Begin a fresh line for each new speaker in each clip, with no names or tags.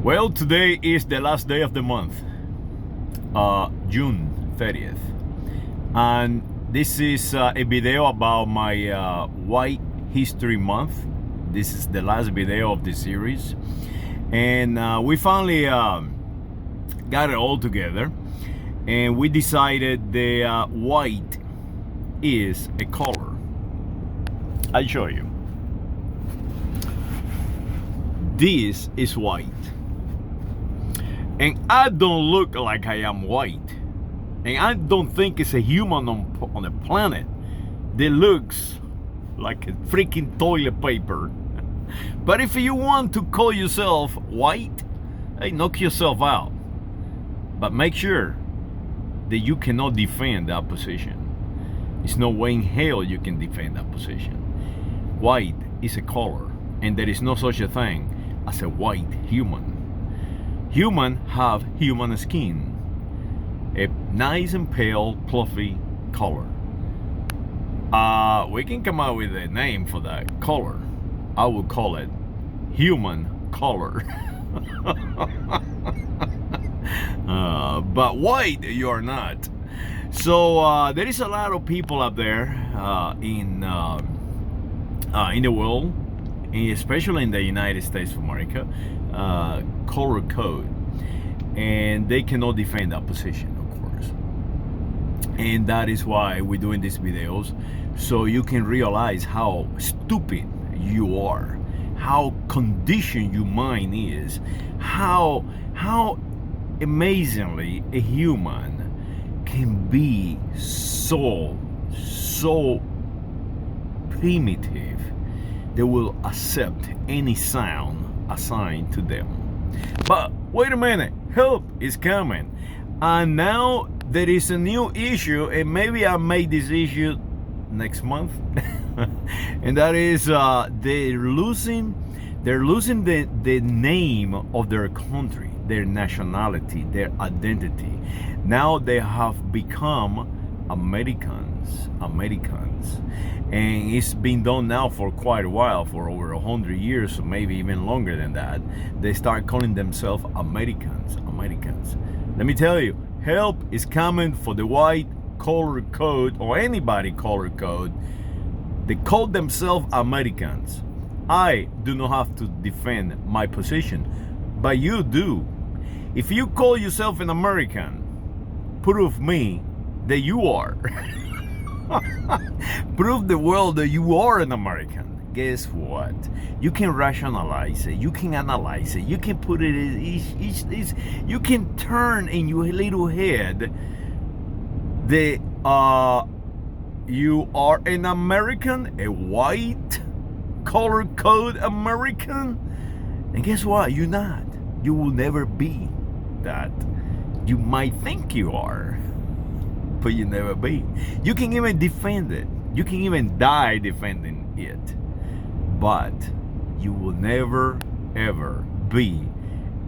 Well, today is the last day of the month, June 30th. And this is a video about my White History Month. This is the last video of the series. And we finally got it all together. And we decided the white is a color. I'll show you. This is white. And I don't look like I am white. And I don't think it's a human on the planet that looks like a freaking toilet paper. But if you want to call yourself white, hey, knock yourself out. But make sure that you cannot defend that position. There's no way in hell you can defend that position. White is a color, and there is no such a thing as a white human. Humans have human skin, a nice and pale, fluffy color. We can come up with a name for that color. I would call it human color. But white, you are not. So there is a lot of people up there in the world, especially in the United States of America, color code, and they cannot defend that position, of course. And that is why we're doing these videos, so you can realize how stupid you are, how conditioned your mind is, how amazingly a human can be so primitive. They will accept any sound assigned to them. But wait a minute, help is coming. And now there is a new issue, and maybe I'll make this issue next month. And that is they're losing the name of their country, their nationality, their identity. Now they have become Americans. And it's been done now for quite a while, for over 100 years, or maybe even longer than that. They start calling themselves Americans. Let me tell you, help is coming for the white color code, or anybody color code. They call themselves Americans. I do not have to defend my position, but you do. If you call yourself an American, prove me that you are. Prove the world that you are an American. Guess what? You can rationalize it. You can analyze it. You can put it you can turn in your little head that you are an American, a white color code American. And guess what? You're not. You will never be that. You might think you are, but you never be. You can even defend it. You can even die defending it. But you will never, ever be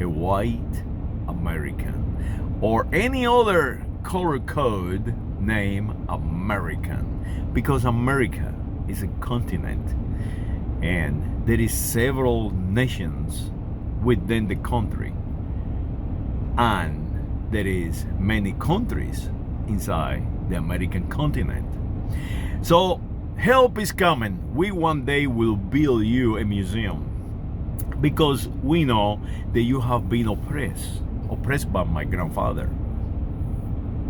a white American or any other color code named American, because America is a continent, and there is several nations within the country, and there is many countries inside the American continent. So help is coming. We one day will build you a museum, because we know that you have been oppressed by my grandfather.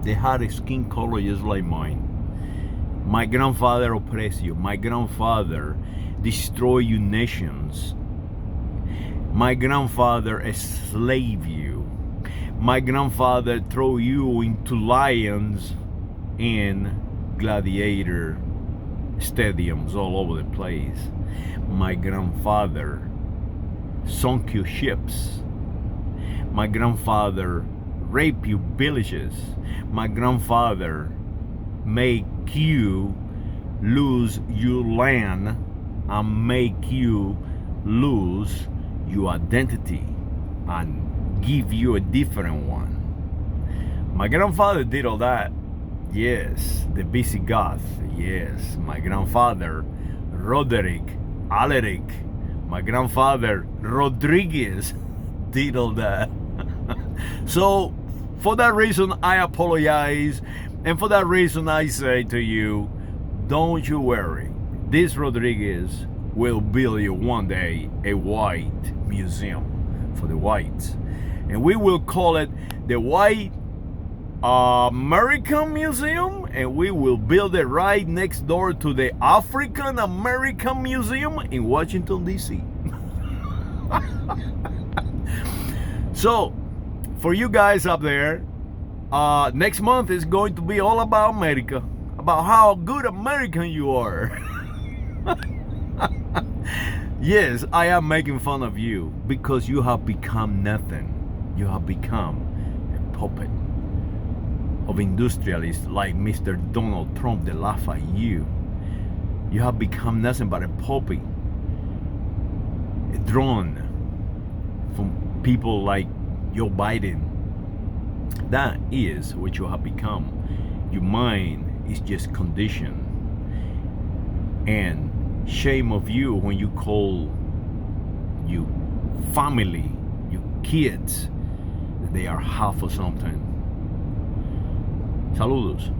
They had a skin color just like mine. My grandfather oppressed you. My grandfather destroyed your nations. My grandfather enslaved you. My grandfather threw you into lions and gladiator stadiums all over the place. My grandfather sunk your ships. My grandfather raped your villages. My grandfather make you lose your land and make you lose your identity and give you a different one. My grandfather did all that. Yes, the Visigoth. Yes, my grandfather Roderick, Alaric, my grandfather Rodriguez did all that. So, for that reason, I apologize. And for that reason, I say to you, don't you worry. This Rodriguez will build you one day a white museum for the whites. And we will call it the White American Museum, and we will build it right next door to the African American Museum in Washington, D.C. So, for you guys up there, next month is going to be all about America, about how good American you are. Yes, I am making fun of you because you have become nothing. You have become a puppet of industrialists like Mr. Donald Trump. They laugh at you. You have become nothing but a puppet, a drone from people like Joe Biden. That is what you have become. Your mind is just conditioned. And shame of you when you call your family, your kids, that they are half or something. Saludos.